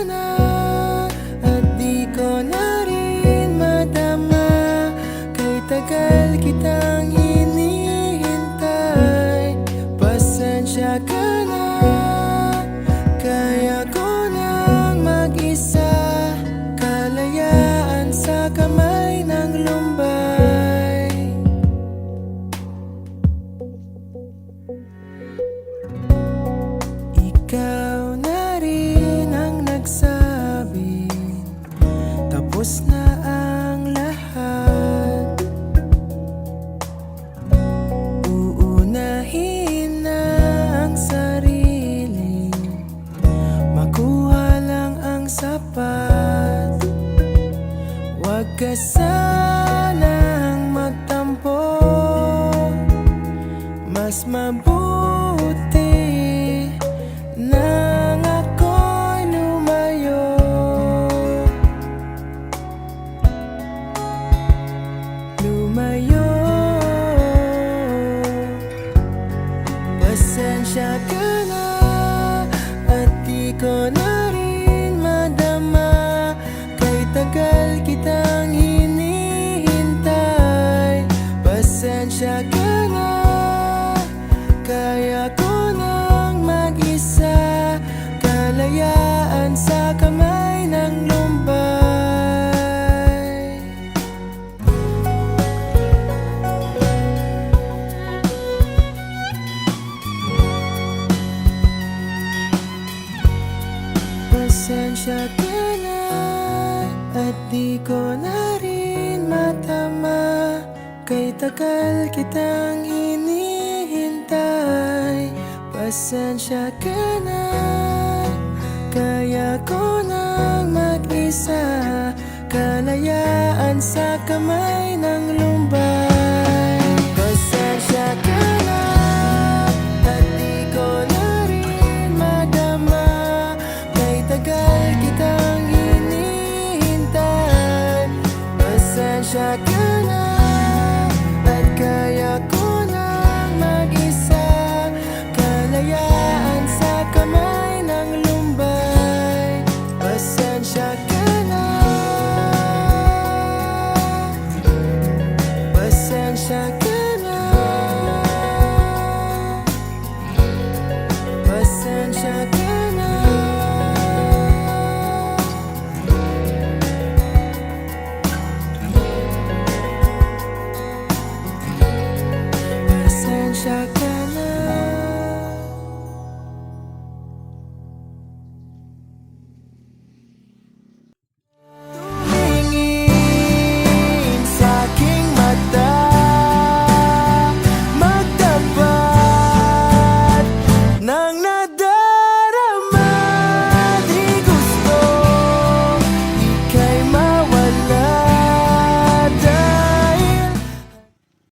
na at di ko na rin madama. Kay tagal kitang hinihintay, pasensya ka na. Kaya ko nang mag-isa, kalayaan sa kamay ng lumbay. Ikaw na rin ang nagsabi, tapos na ang lahat. Uunahin na ang sarili, makuha lang ang sapat. Huwag ka sanang magtampo, mas mabuti nang ako'y lumayo. Lumayo. Pasensya ka na at di ko na rin madama. Kay tagal kitang hinihintay, pasensya ka na. Kaya ko nang mag-isa, kalayaan sa kamay ng lumbay. Pasensya ka na at di ko na rin matama. Kay tagal kitang hinihintay, pasensya ka na. Kaya ko nang mag-isa, kalayaan sa kamay